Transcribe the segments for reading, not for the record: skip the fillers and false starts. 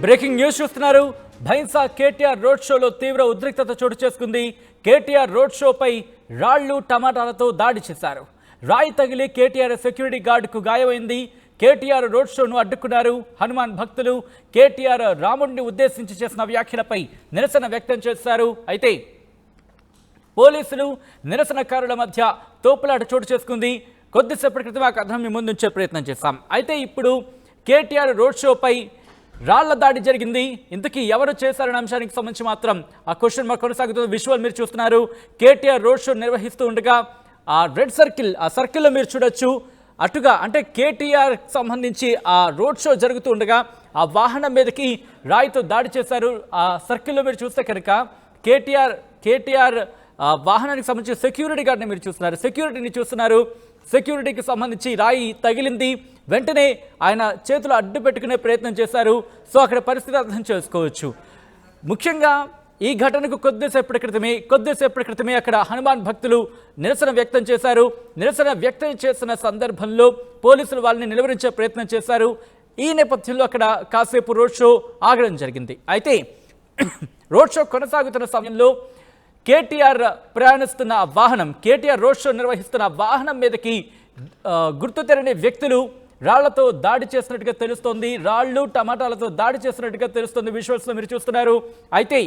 Breaking news చూస్తున్నారు. Bhainsa KTR road షోలో తీవ్ర ఉద్రిక్తత చోటు చేసుకుంది. కేటీఆర్ రోడ్ షోపై రాళ్లు టమాటాలతో దాడి చేశారు. రాయి తగిలి కేటీఆర్ సెక్యూరిటీ గార్డుకు గాయమైంది. కేటీఆర్ రోడ్ షోను అడ్డుకున్నారు హనుమాన్ భక్తులు. కేటీఆర్ రాముడిని ఉద్దేశించి చేసిన వ్యాఖ్యలపై నిరసన వ్యక్తం చేశారు. అయితే పోలీసులు నిరసనకారుల మధ్య తోపులాట చోటు చేసుకుంది. కొద్దిసేపటి క్రితం ఆ కథనం మీ ముందుంచే ప్రయత్నం చేశాం. అయితే ఇప్పుడు కేటీఆర్ రోడ్ షోపై రాళ్ల దాడి జరిగింది. ఇంతకీ ఎవరు చేశారనే అంశానికి సంబంధించి మాత్రం ఆ క్వశ్చన్ మార్క్ కొనసాగుతుంది. విజువల్ మీరు చూస్తున్నారు. కేటీఆర్ రోడ్ షో నిర్వహిస్తూ ఉండగా ఆ రెడ్ సర్కిల్, ఆ సర్కిల్లో మీరు చూడొచ్చు. అటుగా అంటే కేటీఆర్ సంబంధించి ఆ రోడ్ షో జరుగుతూ ఉండగా ఆ వాహనం మీదకి రాయితో దాడి చేశారు. ఆ సర్కిల్లో మీరు చూస్తే కనుక కేటీఆర్ వాహనానికి సంబంధించి సెక్యూరిటీ గార్డ్ని మీరు చూస్తున్నారు, సెక్యూరిటీని చూస్తున్నారు. సెక్యూరిటీకి సంబంధించి రాయి తగిలింది. వెంటనే ఆయన చేతులు అడ్డు పెట్టుకునే ప్రయత్నం చేశారు. సో అక్కడ పరిస్థితి అర్థం చేసుకోవచ్చు. ముఖ్యంగా ఈ ఘటనకు కొద్దిసేపటి క్రితమే అక్కడ హనుమాన్ భక్తులు నిరసన వ్యక్తం చేశారు. నిరసన వ్యక్తం చేసిన సందర్భంలో పోలీసులు వాళ్ళని నిలువరించే ప్రయత్నం చేశారు. ఈ నేపథ్యంలో అక్కడ కాసేపు రోడ్ షో ఆగడం జరిగింది. అయితే రోడ్ షో కొనసాగుతున్న సమయంలో కేటీఆర్ ప్రయాణిస్తున్న వాహనం, కేటీఆర్ రోడ్ షో నిర్వహిస్తున్న వాహనం మీదకి గుర్తు తెలియని వ్యక్తులు రాళ్లతో దాడి చేసినట్టుగా తెలుస్తోంది. రాళ్లు టమాటాలతో దాడి చేసినట్టుగా తెలుస్తుంది. విజువల్స్లో మీరు చూస్తున్నారు. అయితే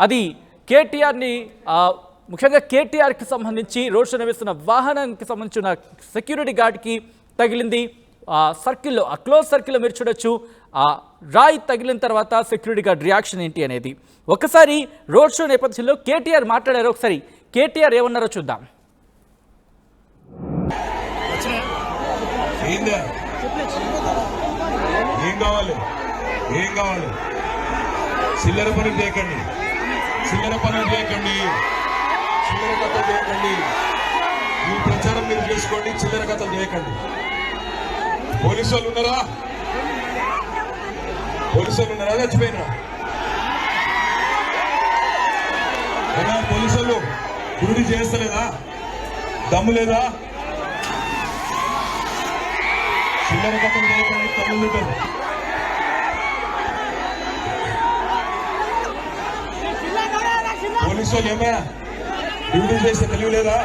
అది కేటీఆర్ని, ముఖ్యంగా కేటీఆర్కి సంబంధించి రోడ్ షో నిర్వహిస్తున్న వాహనానికి సంబంధించిన సెక్యూరిటీ గార్డ్కి తగిలింది. సర్కిల్లో, ఆ క్లోజ్ సర్కిల్లో మీరు చూడొచ్చు. ఆ రాయి తగిలిన తర్వాత సెక్యూరిటీ గార్డ్ రియాక్షన్ ఏంటి అనేది. ఒకసారి రోడ్ షో నేపథ్యంలో కేటీఆర్ మాట్లాడారు. ఒకసారి కేటీఆర్ ఏమన్నారో చూద్దాం. ఏం కావాలి చిల్లర పనులు చేయకండి, చిల్లర కథలు చేయకండి. మీ ప్రచారం మీరు చేసుకోండి, చిల్లర కథలు చేయకండి. పోలీసు వాళ్ళు ఉన్నారా? చచ్చిపోయినా పోలీసు వాళ్ళు డ్యూటీ చేస్తలేదా? దమ్ము లేదా? చిల్లర కథలు చేయకండి. తమ్ముళ్ళు పోలీసు వాళ్ళు ఏమైనా డ్యూటీ చేస్తే తెలియలేదా?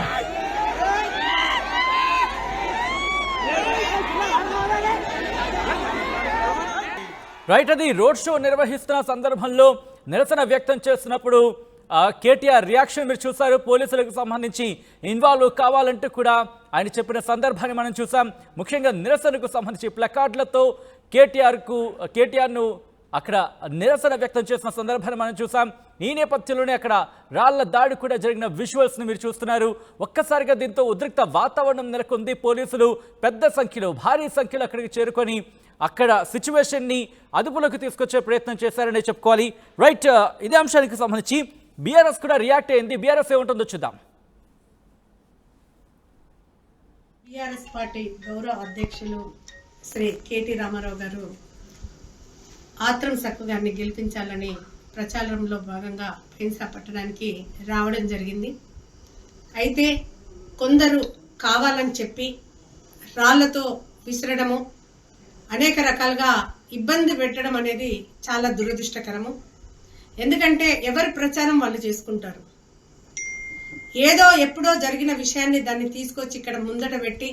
రైట్, అది రోడ్ షో నిర్వహిస్తున్న సందర్భంలో నిరసన వ్యక్తం చేస్తున్నప్పుడు కేటీఆర్ రియాక్షన్ మీరు చూశారు. పోలీసులకు సంబంధించి ఇన్వాల్వ్ కావాలంటూ కూడా ఆయన చెప్పిన సందర్భాన్ని మనం చూసాం. ముఖ్యంగా నిరసనకు సంబంధించి ప్లకార్డులతో కేటీఆర్ను అక్కడ నిరసన వ్యక్తం చేసిన సందర్భాన్ని మనం చూసాం. ఈ నేపథ్యంలోనే అక్కడ రాళ్ల దాడి కూడా జరిగిన విజువల్స్ని మీరు చూస్తున్నారు. ఒక్కసారిగా దీంతో ఉద్రిక్త వాతావరణం నెలకొంది. పోలీసులు భారీ సంఖ్యలో అక్కడికి చేరుకొని అక్కడ సిచ్యువేషన్ని అదుపులోకి తీసుకొచ్చే ప్రయత్నం చేశారని చెప్పుకోవాలి. రైట్, ఇదే అంశానికి సంబంధించి బీఆర్ఎస్ కూడా రియాక్ట్ అయింది. బీఆర్ఎస్ ఏముంటుందో చూద్దాం. బీఆర్ఎస్ పార్టీ గౌరవ అధ్యక్షులు శ్రీ కేటీ రామారావు గారు ఆత్రం సక్కు గారిని గెలిపించాలని ప్రచారంలో భాగంగా భైంసా పట్టణానికి రావడం జరిగింది. అయితే కొందరు కావాలని చెప్పి రాళ్లతో విసరడము, అనేక రకాలుగా ఇబ్బంది పెట్టడం అనేది చాలా దురదృష్టకరము. ఎందుకంటే ఎవరి ప్రచారం వాళ్ళు చేసుకుంటారు. ఏదో ఎప్పుడో జరిగిన విషయాన్ని దాన్ని తీసుకొచ్చి ఇక్కడ ముందట పెట్టి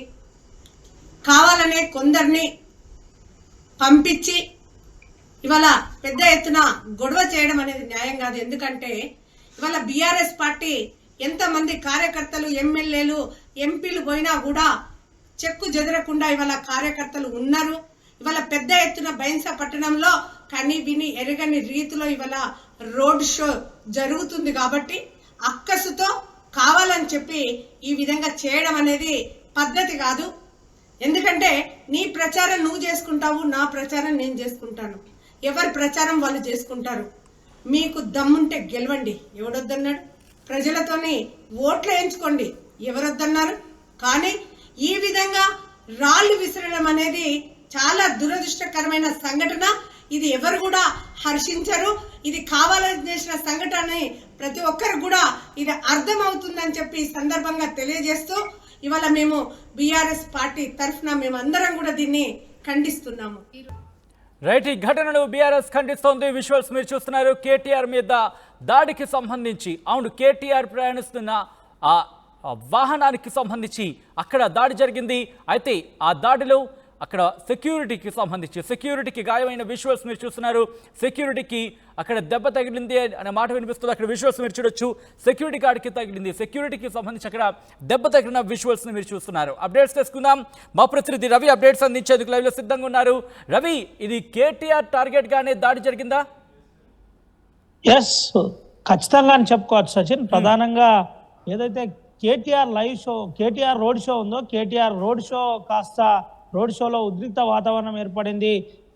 కావాలనే కొందరిని పంపించి ఇవాళ పెద్ద ఎత్తున గొడవ చేయడం అనేది న్యాయం కాదు. ఎందుకంటే ఇవాళ బీఆర్ఎస్ పార్టీ ఎంతమంది కార్యకర్తలు, ఎమ్మెల్యేలు, ఎంపీలు పోయినా కూడా చెక్కు చెదరకుండా ఇవాళ కార్యకర్తలు ఉన్నారు. ఇవాళ పెద్ద ఎత్తున భైంసా పట్టణంలో కని విని ఎరగని రీతిలో ఇవాళ రోడ్ షో జరుగుతుంది. కాబట్టి అక్కసుతో కావాలని చెప్పి ఈ విధంగా చేయడం అనేది పద్ధతి కాదు. ఎందుకంటే నీ ప్రచారం నువ్వు చేసుకుంటావు, నా ప్రచారం నేను చేసుకుంటాను. ఎవరి ప్రచారం వాళ్ళు చేసుకుంటారు. మీకు దమ్ముంటే గెలవండి, ఎవడొద్దన్నాడు? ప్రజలతోని ఓట్లు వేయించుకోండి, ఎవరొద్దన్నారు? కానీ ఈ విధంగా రాళ్లు విసరడం అనేది చాలా దురదృష్టకరమైన సంఘటన. ఇది ఎవరు కూడా హర్షించరు. ఇది కావాలని చేసిన సంఘటన ప్రతి ఒక్కరు కూడా ఇది అర్థమవుతుందని చెప్పి ఈ సందర్భంగా తెలియజేస్తూ ఇవాళ మేము బీఆర్ఎస్ పార్టీ తరఫున మేమందరం కూడా దీన్ని ఖండిస్తున్నాము. రైట్, ఈ ఘటనను బీఆర్ఎస్ ఖండిస్తోంది. విజువల్స్ మీరు చూస్తున్నారు. కేటీఆర్ మీద దాడికి సంబంధించి, అవును, కేటీఆర్ ప్రయాణిస్తున్న ఆ వాహనానికి సంబంధించి అక్కడ దాడి జరిగింది. అయితే ఆ దాడిలో అక్కడ సెక్యూరిటీకి గాయమైన విజువల్స్ మీరు చూస్తున్నారు. సెక్యూరిటీకి అక్కడ దెబ్బ తగిలింది అనే మాట వినిపిస్తుంది. అక్కడ విజువల్స్ మీరు చూడొచ్చు. సెక్యూరిటీ గార్డ్కి తగిలింది. సెక్యూరిటీకి సంబంధించి అక్కడ దెబ్బ తగిలిన విజువల్స్ని మీరు చూస్తున్నారు. అప్డేట్స్ తెలుసుకుందాం. మా ప్రతినిధి రవి అప్డేట్స్ అందించేందుకు లైవ్లో సిద్ధంగా ఉన్నారు. రవి, ఇది కేటీఆర్ టార్గెట్గానే దాడి జరిగిందా? ఎస్, ఖచ్చితంగా అని చెప్పుకోవచ్చు సచిన్. ప్రధానంగా ఏదైతే కేటీఆర్ రోడ్ షో ఉందో, కేటీఆర్ రోడ్ షో కాస్త రోడ్ షోలో ఉద్రిక్త వాతావరణం ఏర్పడింది.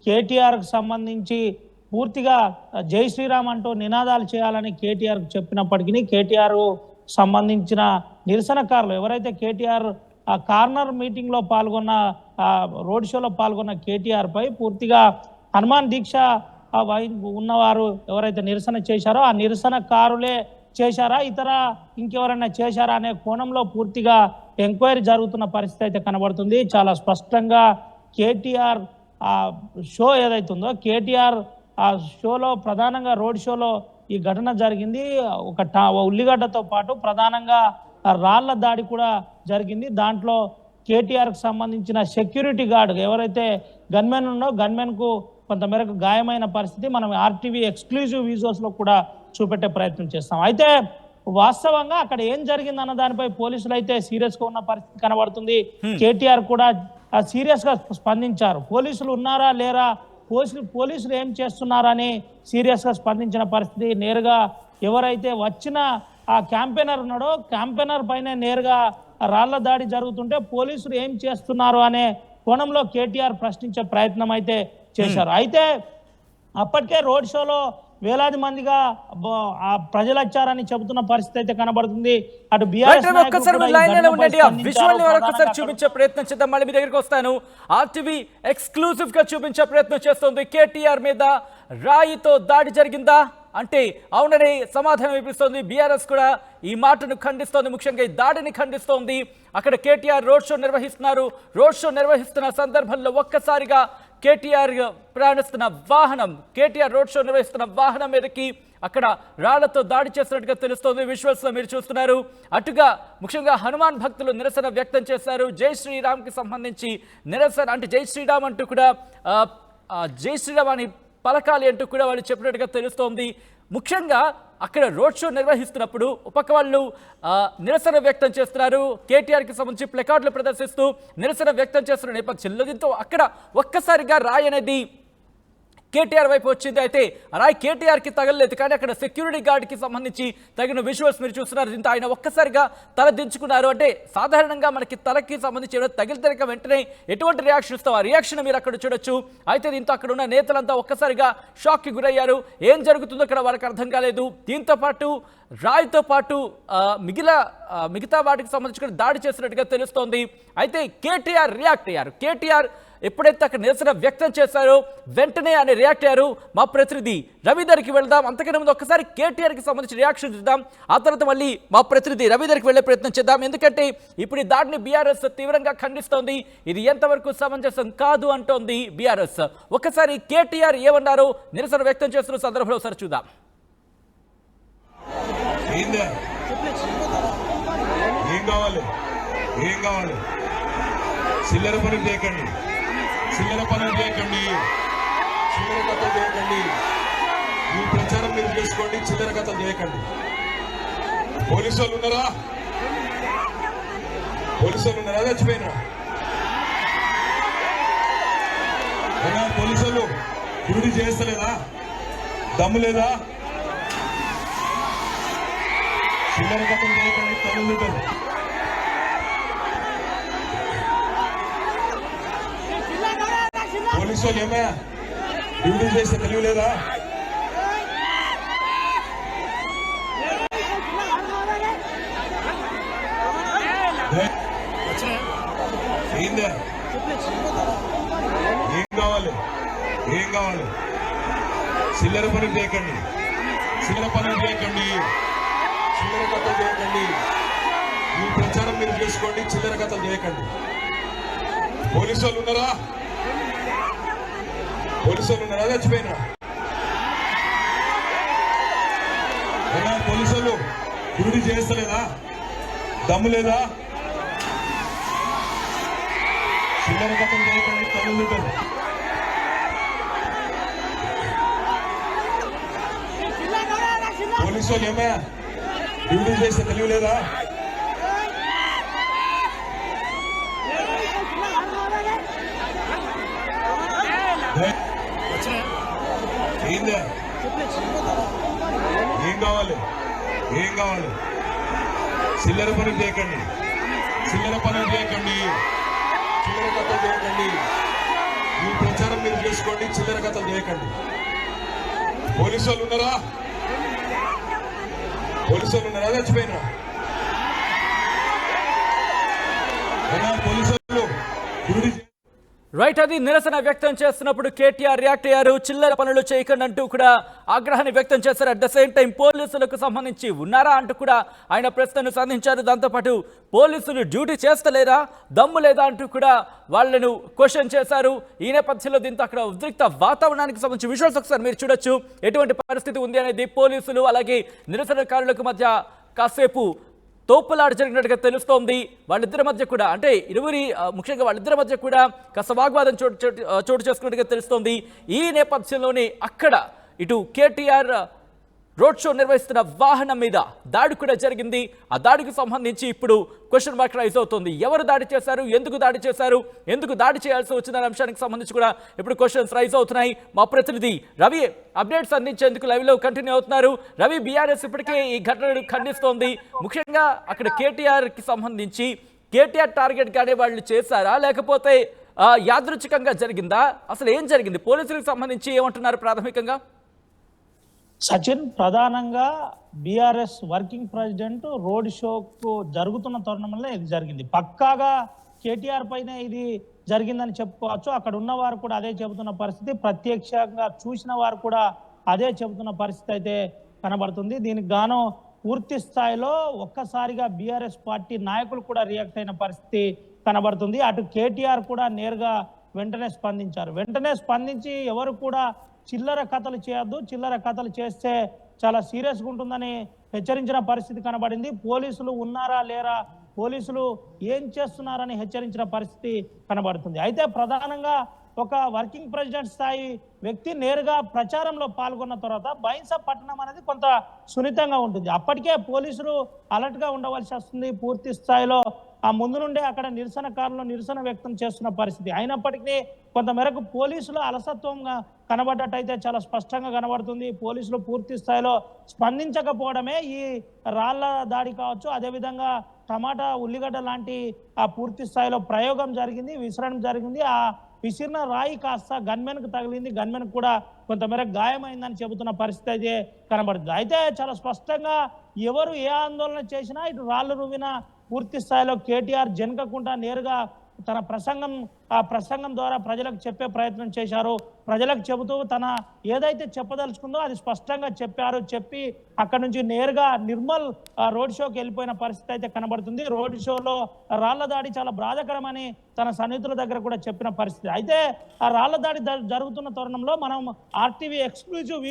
కేటీఆర్కి సంబంధించి పూర్తిగా జై శ్రీరామ్ అంటూ నినాదాలు చేయాలని కేటీఆర్కు చెప్పినప్పటికీ కేటీఆర్ సంబంధించిన నిరసనకారులు ఎవరైతే కేటీఆర్ ఆ కార్నర్ మీటింగ్లో పాల్గొన్న, రోడ్ షోలో పాల్గొన్న కేటీఆర్ పై పూర్తిగా హనుమాన్ దీక్ష ఉన్నవారు ఎవరైతే నిరసన చేశారో ఆ నిరసనకారులే చేశారా, ఇతర ఇంకెవరైనా చేశారా అనే కోణంలో పూర్తిగా ఎంక్వైరీ జరుగుతున్న పరిస్థితి అయితే కనబడుతుంది. చాలా స్పష్టంగా కేటీఆర్ ఆ షో ఏదైతుందో, కేటీఆర్ ఆ షోలో ప్రధానంగా రోడ్ షోలో ఈ ఘటన జరిగింది. ఒక ఉల్లిగడ్డతో పాటు ప్రధానంగా రాళ్ల దాడి కూడా జరిగింది. దాంట్లో కేటీఆర్కి సంబంధించిన సెక్యూరిటీ గార్డ్ ఎవరైతే గన్మెన్ ఉన్నో గన్మెన్కు కొంతమేరకు గాయమైన పరిస్థితి మనం ఆర్టీవీ ఎక్స్క్లూజివ్ విజువల్స్లో కూడా చూపెట్టే ప్రయత్నం చేస్తాం. అయితే వాస్తవంగా అక్కడ ఏం జరిగింది అన్న దానిపై పోలీసులు అయితే సీరియస్గా ఉన్న పరిస్థితి కనబడుతుంది. కేటీఆర్ కూడా సీరియస్గా స్పందించారు. పోలీసులు ఉన్నారా లేరా, పోలీసులు ఏం చేస్తున్నారని సీరియస్గా స్పందించిన పరిస్థితి. నేరుగా ఎవరైతే వచ్చిన ఆ క్యాంపెయినర్ ఉన్నాడో క్యాంపెయినర్ పైన నేరుగా రాళ్ల దాడి జరుగుతుంటే పోలీసులు ఏం చేస్తున్నారు అనే కోణంలో కేటీఆర్ ప్రశ్నించే ప్రయత్నం అయితే చేశారు. అయితే అప్పటికే రోడ్ షోలో వేలాది మందిగా ఆ ప్రజలు వచ్చారని చెబుతున్న పరిస్థితి అయితే కనబడుతుంది. అటు చూపించే ప్రయత్నం చేద్దాం. మళ్ళీ మీ దగ్గరికి వస్తాను. ఆర్టీవీ ఎక్స్క్లూజివ్ గా చూపించే ప్రయత్నం చేస్తుంది. కేటీఆర్ మీద రాయితో దాడి జరిగిందా అంటే అవునని సమాధానం ఇప్పిస్తోంది. బీఆర్ఎస్ కూడా ఈ మాటను ఖండిస్తోంది. ముఖ్యంగా ఈ దాడిని ఖండిస్తోంది. అక్కడ కేటీఆర్ రోడ్ షో నిర్వహిస్తున్నారు. రోడ్ షో నిర్వహిస్తున్న సందర్భంలో ఒక్కసారిగా కేటీఆర్ రోడ్ షో నిర్వహిస్తున్న వాహనం మీదకి అక్కడ రాళ్లతో దాడి చేస్తున్నట్టుగా తెలుస్తోంది. విజువల్స్ లో మీరు చూస్తున్నారు. అటుగా ముఖ్యంగా హనుమాన్ భక్తులు నిరసన వ్యక్తం చేశారు. జై శ్రీరామ్ కి సంబంధించి నిరసన, అంటే జై శ్రీరామ్ అంటూ కూడా జై శ్రీరామ్ అని పలకాలి అంటూ కూడా వాళ్ళు చెప్పినట్టుగా తెలుస్తోంది. ముఖ్యంగా అక్కడ రోడ్ షో నిర్వహిస్తున్నప్పుడు పక్క వాళ్ళు నిరసన వ్యక్తం చేస్తున్నారు. కేటీఆర్కి సంబంధించి ప్లకార్డులు ప్రదర్శిస్తూ నిరసన వ్యక్తం చేస్తున్న నేపథ్యంలో దీంతో అక్కడ ఒక్కసారిగా రాయి అనేది కేటీఆర్ వైపు వచ్చింది. అయితే రాయ్ కేటీఆర్కి తగలలేదు, కానీ అక్కడ సెక్యూరిటీ గార్డ్కి సంబంధించి తగిన విజువల్స్ మీరు చూస్తున్నారు. దీంతో ఆయన ఒక్కసారిగా తల దించుకున్నారు. అంటే సాధారణంగా మనకి తలకి సంబంధించి తగిలితే వెంటనే ఎటువంటి రియాక్షన్ ఇస్తాం, ఆ రియాక్షన్ మీరు అక్కడ చూడొచ్చు. అయితే దీంతో అక్కడ ఉన్న నేతలంతా ఒక్కసారిగా షాక్కి గురయ్యారు. ఏం జరుగుతుందో అక్కడ వాళ్ళకి అర్థం కాలేదు. దీంతో పాటు రాయ్తో పాటు మిగతా వాటికి సంబంధించి దాడి చేసినట్టుగా తెలుస్తోంది. అయితే కేటీఆర్ రియాక్ట్ అయ్యారు. కేటీఆర్ ఎప్పుడైతే అక్కడ నిరసన వ్యక్తం చేశారో వెంటనే ఆయన రియాక్ట్ అయ్యారు. మా ప్రతినిధి రవి దగ్గరికి వెళ్దాం. అంతకన్నా ముందు ఒక్కసారి కేటీఆర్కి సంబంధించి రియాక్షన్ చూద్దాం. ఆ తర్వాత మళ్ళీ మా ప్రతినిధి రవి దగ్గరికి వెళ్లే ప్రయత్నం చేద్దాం. ఎందుకంటే ఇప్పుడు ఈ దాడిని బీఆర్ఎస్ తీవ్రంగా ఖండిస్తోంది. ఇది ఎంతవరకు సమంజసం కాదు అంటోంది బీఆర్ఎస్. ఒక్కసారి కేటీఆర్ ఏమన్నారో నిరసన వ్యక్తం చేస్తున్న సందర్భంలో ఒకసారి చూద్దాం. చిల్లర పనులు చేయకండి, చిల్లర కథలు చేయకండి. మీ ప్రచారం మీరు చేసుకోండి, చిల్లర కథలు చేయకండి. పోలీసు వాళ్ళు ఉన్నారా? చచ్చిపోయినా పోలీసు వాళ్ళు డ్యూటీ చేస్తలేదా? దమ్ము లేదా? చిల్లర కథలు చేయకండి. తల్లులు పోలీసు వాళ్ళు ఏమయ్యా డ్యూటీ చేస్తే తెలివి లేదా? ఏం కావాలి? చిల్లర పనులు చేయకండి, చిల్లర కథలు చేయకండి. మీ ప్రచారం మీరు చేసుకోండి, చిల్లర కథలు చేయకండి. పోలీసు వాళ్ళు ఉన్నారా? పోలీసులు ఉన్నారా చచ్చిపోయినా? పోలీసులు డ్యూటీ చేస్తలేదా? దమ్ము లేదా? చిల్లర కథలు చేయకండి, తల్లులు. పోలీసు వాళ్ళు ఏమయ్యా డ్యూటీ చేస్తే తెలియలేదా? ఏందా? ఏం కావాలి? ఏం కావాలి? చిల్లర పనులు చేయకండి, చిల్లర పనులు చేయకండి, చిల్లర కథలు చేయకండి. మీ ప్రచారం మీరు చేసుకోండి, చిల్లర కథలు చేయకండి. పోలీసు వాళ్ళు ఉన్నారా? పోలీసులు ఉన్నారా చచ్చిపోయినా? పోలీసులు డ్యూటీ రైట్, అది నిరసన వ్యక్తం చేస్తున్నప్పుడు కేటీఆర్ రియాక్ట్ అయ్యారు. చిల్లర పనులు చేయకండి అంటూ కూడా ఆగ్రహాన్ని వ్యక్తం చేశారు. అట్ ద సేమ్ టైం పోలీసులకు సంబంధించి ఉన్నారా అంటూ కూడా ఆయన ప్రశ్నను సంధించారు. దాంతోపాటు పోలీసులు డ్యూటీ చేస్తలేరా, దమ్ము లేదా అంటూ కూడా వాళ్లను క్వశ్చన్ చేశారు. ఈ నేపథ్యంలో దీంతో అక్కడ ఉద్రిక్త వాతావరణానికి సంబంధించి విజువల్స్ ఒకసారి మీరు చూడొచ్చు. ఎటువంటి పరిస్థితి ఉంది అనేది పోలీసులు అలాగే నిరసనకారులకు మధ్య కాసేపు తోపులాట జరిగినట్టుగా తెలుస్తోంది. వాళ్ళిద్దరి మధ్య కూడా అంటే ముఖ్యంగా వాళ్ళిద్దరి మధ్య కూడా కాస్త వాగ్వాదం చోటు చేసుకున్నట్టుగా తెలుస్తోంది. ఈ నేపథ్యంలోనే అక్కడ ఇటు కేటీఆర్ రోడ్ షో నిర్వహిస్తున్న వాహనం మీద దాడి కూడా జరిగింది. ఆ దాడికి సంబంధించి ఇప్పుడు క్వశ్చన్ మార్క్ రైజ్ అవుతుంది. ఎవరు దాడి చేశారు, ఎందుకు దాడి చేశారు, ఎందుకు దాడి చేయాల్సి వచ్చిందనే అంశానికి సంబంధించి కూడా ఇప్పుడు క్వశ్చన్స్ రైజ్ అవుతున్నాయి. మా ప్రతినిధి రవి అప్డేట్స్ అందించేందుకు లైవ్ లో కంటిన్యూ అవుతున్నారు. రవి, బీఆర్ఎస్ ఇప్పటికే ఈ ఘటనను ఖండిస్తోంది. ముఖ్యంగా అక్కడ కేటీఆర్ కి సంబంధించి కేటీఆర్ టార్గెట్ గానే వాళ్ళు చేశారా, లేకపోతే యాదృచ్ఛికంగా జరిగిందా, అసలు ఏం జరిగింది? పోలీసులకు సంబంధించి ఏమంటున్నారు ప్రాథమికంగా? సచిన్, ప్రధానంగా బీఆర్ఎస్ వర్కింగ్ ప్రెసిడెంట్ రోడ్ షోకు జరుగుతున్న తరుణంలో ఇది జరిగింది. పక్కాగా కేటీఆర్ పైన ఇది జరిగిందని చెప్పుకోవచ్చు. అక్కడ ఉన్న వారు కూడా అదే చెబుతున్న పరిస్థితి, ప్రత్యక్షంగా చూసిన వారు కూడా అదే చెబుతున్న పరిస్థితి అయితే కనబడుతుంది. దీనికి గాను పూర్తి స్థాయిలో ఒక్కసారిగా బీఆర్ఎస్ పార్టీ నాయకులు కూడా రియాక్ట్ అయిన పరిస్థితి కనబడుతుంది. అటు కేటీఆర్ కూడా నేరుగా వెంటనే స్పందించారు. వెంటనే స్పందించి ఎవరు కూడా చిల్లర కథలు చేయొద్దు, చిల్లర కథలు చేస్తే చాలా సీరియస్గా ఉంటుందని హెచ్చరించిన పరిస్థితి కనబడింది. పోలీసులు ఉన్నారా లేరా, పోలీసులు ఏం చేస్తున్నారని హెచ్చరించిన పరిస్థితి కనబడుతుంది. అయితే ప్రధానంగా ఒక వర్కింగ్ ప్రెసిడెంట్ స్థాయి వ్యక్తి నేరుగా ప్రచారంలో పాల్గొన్న తర్వాత బైన్సా పట్టణం అనేది కొంత సున్నితంగా ఉంటుంది. అప్పటికే పోలీసులు అలర్ట్గా ఉండవలసి వస్తుంది. పూర్తి స్థాయిలో ఆ ముందు నుండే అక్కడ నిరసనకారులు నిరసన వ్యక్తం చేస్తున్న పరిస్థితి. అయినప్పటికీ కొంతమేరకు పోలీసులు అలసత్వంగా కనబడ్డట్టయితే చాలా స్పష్టంగా కనబడుతుంది. పోలీసులు పూర్తి స్థాయిలో స్పందించకపోవడమే ఈ రాళ్ల దాడి కావచ్చు, అదేవిధంగా టమాటా ఉల్లిగడ్డ లాంటి ఆ పూర్తి స్థాయిలో ప్రయోగం జరిగింది, విసరడం జరిగింది. ఆ విసిరిన రాయి కాస్త గన్మెన్కు తగిలింది, గన్మెన్కు కూడా కొంతమేరకు గాయమైందని చెబుతున్న పరిస్థితి అయితే కనబడుతుంది. అయితే చాలా స్పష్టంగా ఎవరు ఏ ఆందోళన చేసినా ఇటు రాళ్ళు రువిన పూర్తి స్థాయిలో కేటీఆర్ జనకకుండా నేరుగా తన ప్రసంగం ద్వారా ప్రజలకు చెప్పే ప్రయత్నం చేశారు. ప్రజలకు చెబుతూ తన ఏదైతే చెప్పదలుచుకుందో అది స్పష్టంగా చెప్పారు. చెప్పి అక్కడ నుంచి నేరుగా నిర్మల్ రోడ్ షోకి వెళ్ళిపోయిన పరిస్థితి అయితే కనబడుతుంది. రోడ్ షోలో రాళ్ల దాడి చాలా బాధాకరమని తన సన్నిహితుల దగ్గర కూడా చెప్పిన పరిస్థితి. అయితే ఆ రాళ్ల దాడి జరుగుతున్న తరుణంలో మనం ఆర్టీవీ ఎక్స్క్లూజివ్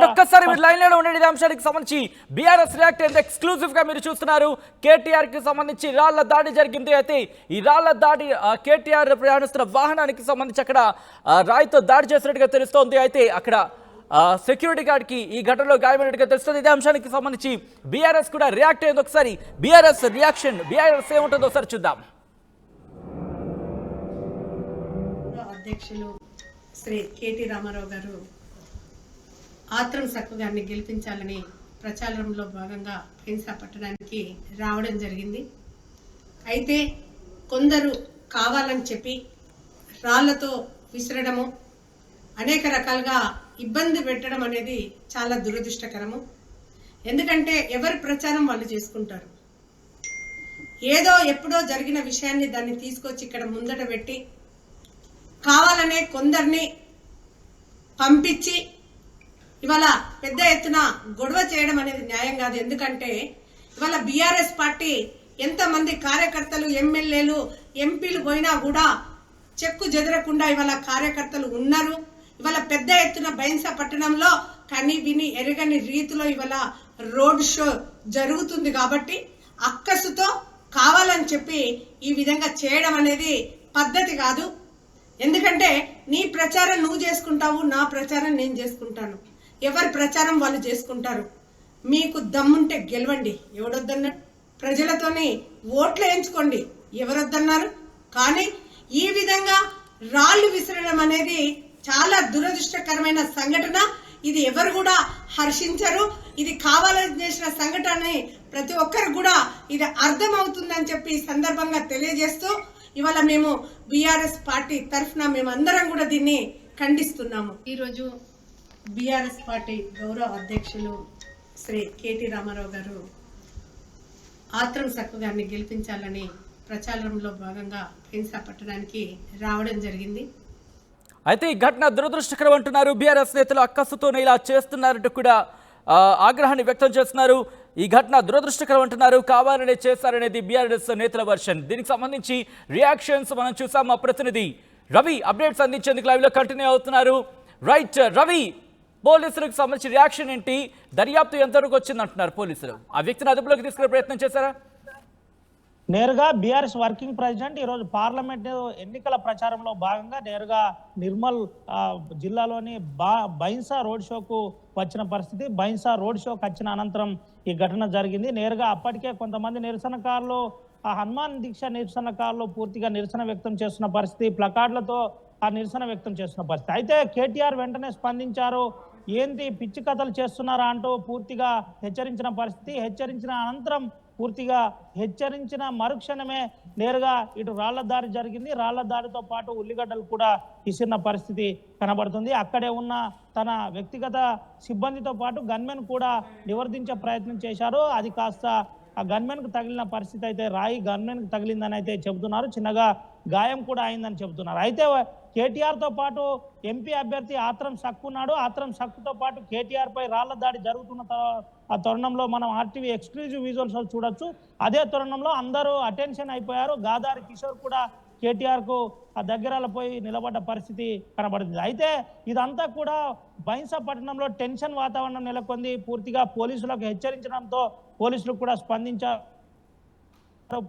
ఒక్కసారి మీరు లైన్ లో ఉండే అంశానికి సంబంధించి బీఆర్ఎస్ రియాక్ట్ అయింది. ఎక్స్క్లూజివ్ గా మీరు చూస్తున్నారు. కేటీఆర్ కి సంబంధించి రాళ్ల దాడి జరిగింది. అయితే ఈ రాళ్ల దాడి కేటీఆర్ ప్రయాణిస్తున్న వాహనానికి సంబంధించి అక్కడ రాయితో దాడి చేసినట్టుగా తెలుస్తోంది. అయితే అక్కడ సెక్యూరిటీ గార్డ్ కి ఈ ఘటనలో గాయమైనట్టుగా తెలుస్తుంది. ఇదే అంశానికి సంబంధించి బీఆర్ఎస్ కూడా రియాక్ట్ అయింది. ఒకసారి బీఆర్ఎస్ రియాక్షన్, బీఆర్ఎస్ ఏముంటుందో ఒకసారి చూద్దాం. అధ్యక్షులు శ్రీ కేటీ రామారావు గారు ఆత్రం సక్కు గారిని గెలిపించాలని ప్రచారంలో భాగంగా బైన్సా పట్టడానికి రావడం జరిగింది. అయితే కొందరు కావాలని చెప్పి రాళ్లతో విసరడము, అనేక రకాలుగా ఇబ్బంది పెట్టడం అనేది చాలా దురదృష్టకరము. ఎందుకంటే ఎవరి ప్రచారం వాళ్ళు చేసుకుంటారు. ఏదో ఎప్పుడో జరిగిన విషయాన్ని దాన్ని తీసుకొచ్చి ఇక్కడ ముందట పెట్టి కావాలనే కొందరిని పంపించి ఇవాళ పెద్ద ఎత్తున గొడవ చేయడం అనేది న్యాయం కాదు. ఎందుకంటే ఇవాళ బీఆర్ఎస్ పార్టీ ఎంతమంది కార్యకర్తలు, ఎమ్మెల్యేలు, ఎంపీలు పోయినా కూడా చెక్కు చెదరకుండా ఇవాళ కార్యకర్తలు ఉన్నారు. ఇవాళ పెద్ద ఎత్తున బైన్సా పట్టణంలో కని విని ఎరగని రీతిలో ఇవాళ రోడ్ షో జరుగుతుంది కాబట్టి అక్కసుతో కావాలని చెప్పి ఈ విధంగా చేయడం అనేది పద్ధతి కాదు. ఎందుకంటే నీ ప్రచారం నువ్వు చేసుకుంటావు, నా ప్రచారం నేను చేసుకుంటాను, ఎవరి ప్రచారం వాళ్ళు చేసుకుంటారు. మీకు దమ్ముంటే గెలవండి, ఎవడొద్దన్నాడు? ప్రజలతోని ఓట్లు వేయించుకోండి, ఎవరొద్దన్నారు? కానీ ఈ విధంగా రాళ్లు విసరడం అనేది చాలా దురదృష్టకరమైన సంఘటన. ఇది ఎవరు కూడా హర్షించరు. ఇది కావాలని చేసిన సంఘటన ప్రతి ఒక్కరు కూడా ఇది అర్థమవుతుందని చెప్పి ఈ సందర్భంగా తెలియజేస్తూ ఇవాళ మేము బీఆర్ఎస్ పార్టీ తరఫున మేమందరం కూడా దీన్ని ఖండిస్తున్నాము. ఈరోజు బీఆర్ఎస్ పార్టీ గౌరవ అధ్యక్షులు శ్రీ కేటీ రామారావు గారు ఆత్రం సక్కు గారిని గెలిపించాలని ప్రచారంలో భాగంగా బైన్సా పట్టడానికి రావడం జరిగింది. అయితే ఈ ఘటన దురదృష్టకరం అంటున్నారు బీఆర్ఎస్ నేతలు. అక్కసుతోనే ఇలా చేస్తున్నారంటూ కూడా ఆగ్రహాన్ని వ్యక్తం చేస్తున్నారు. ఈ ఘటన దురదృష్టకరం అంటున్నారు, కావాలనే చేశారనేది బీఆర్ఎస్ నేతల వర్షన్. దీనికి సంబంధించి రియాక్షన్స్ మనం చూసాం. మా ప్రతినిధి రవి అప్డేట్స్ అందించేందుకు లైవ్ లో కంటిన్యూ అవుతున్నారు. రైట్ రవి, పోలీసులకు సంబంధించి రియాక్షన్ ఏంటి? దర్యాప్తు ఎంతవరకు వచ్చింది అంటున్నారు పోలీసులు? ఆ వ్యక్తిని అదుపులోకి తీసుకునే ప్రయత్నం చేశారా? నేరుగా బీఆర్ఎస్ వర్కింగ్ ప్రెసిడెంట్ ఈరోజు పార్లమెంట్ ఎన్నికల ప్రచారంలో భాగంగా నేరుగా నిర్మల్ జిల్లాలోని బైన్సా రోడ్ షోకు వచ్చిన పరిస్థితి. బైన్సా రోడ్ షోకు వచ్చిన అనంతరం ఈ ఘటన జరిగింది. నేరుగా అప్పటికే కొంతమంది నిరసనకారులు ఆ హనుమాన్ దీక్ష నిరసనకారులు పూర్తిగా నిరసన వ్యక్తం చేస్తున్న పరిస్థితి, ప్లకార్డులతో ఆ నిరసన వ్యక్తం చేస్తున్న పరిస్థితి. అయితే కేటీఆర్ వెంటనే స్పందించారు. ఏంటి పిచ్చి కథలు చేస్తున్నారా అంటూ పూర్తిగా హెచ్చరించిన పరిస్థితి. హెచ్చరించిన అనంతరం పూర్తిగా హెచ్చరించిన మరుక్షణమే నేరుగా ఇటు రాళ్ల దాడి జరిగింది. రాళ్ల దాడితో పాటు ఉల్లిగడ్డలు కూడా ఇసిన పరిస్థితి కనబడుతుంది. అక్కడే ఉన్న తన వ్యక్తిగత సిబ్బందితో పాటు గన్మెన్ కూడా నివర్తించే ప్రయత్నం చేశారు. అది కాస్త ఆ గన్మెన్కు తగిలిన పరిస్థితి అయితే రాయి గన్మెన్కు తగిలిందని అయితే చెబుతున్నారు. చిన్నగా గాయం కూడా అయిందని చెబుతున్నారు. అయితే కేటీఆర్తో పాటు ఎంపీ అభ్యర్థి ఆత్రం సక్కు ఉన్నాడు. ఆత్రం సక్కుతో పాటు కేటీఆర్ పై రాళ్ల దాడి జరుగుతున్న ఆ తరుణంలో మనం ఆర్టీవీ ఎక్స్క్లూజివ్ విజువల్స్ చూడొచ్చు. అదే తరుణంలో అందరూ అటెన్షన్ అయిపోయారు. గాదారి కిషోర్ కూడా కేటీఆర్కు ఆ దగ్గరలో పోయి నిలబడ్డ పరిస్థితి కనబడుతుంది. అయితే ఇదంతా కూడా బైన్సా పట్టణంలో టెన్షన్ వాతావరణం నెలకొంది. పూర్తిగా పోలీసులకు హెచ్చరించడంతో పోలీసులు కూడా స్పందించారు.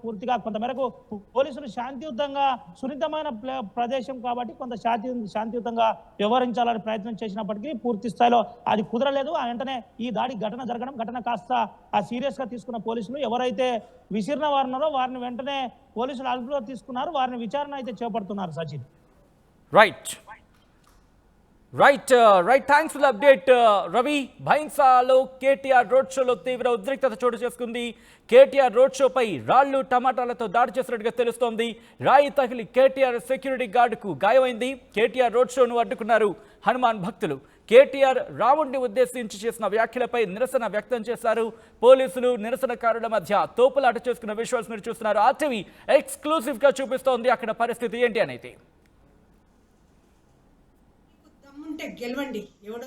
పూర్తిగా కొంతమేరకు పోలీసులు శాంతియుతంగా సున్నితమైన ప్రదేశం కాబట్టి కొంత శాంతియుతంగా వ్యవహరించాలని ప్రయత్నం చేసినప్పటికీ పూర్తి స్థాయిలో అది కుదరలేదు. వెంటనే ఈ దాడి ఘటన కాస్త సీరియస్ గా తీసుకున్న పోలీసులు ఎవరైతే విసిరిన వారు ఉన్నారో వారిని వెంటనే పోలీసులు అదుపులో తీసుకున్నారు. వారిని విచారణ అయితే చేపడుతున్నారు. Sachin right thanks for the update Ravi. బైన్సాలో కేటీఆర్ రోడ్ షోలో తీవ్ర ఉద్రిక్తత చోటు చేసుకుంది. కేటీఆర్ రోడ్ షోపై రాళ్లు టమాటాలతో దాడి చేసినట్టుగా తెలుస్తోంది. రాయి తగిలి కేటీఆర్ సెక్యూరిటీ గార్డుకు గాయమైంది. కేటీఆర్ రోడ్ షోను అడ్డుకున్నారు హనుమాన్ భక్తులు. కేటీఆర్ రావుణ్ణి ఉద్దేశించి చేసిన వ్యాఖ్యలపై నిరసన వ్యక్తం చేశారు. పోలీసులు నిరసనకారుల మధ్య తోపులాట చేసుకున్న విజువల్స్ మీరు చూస్తున్నారు. ఆర్టీవీ ఎక్స్క్లూసివ్ గా చూపిస్తోంది అక్కడ పరిస్థితి ఏంటి అనేది. గెలవండి, ఎవడో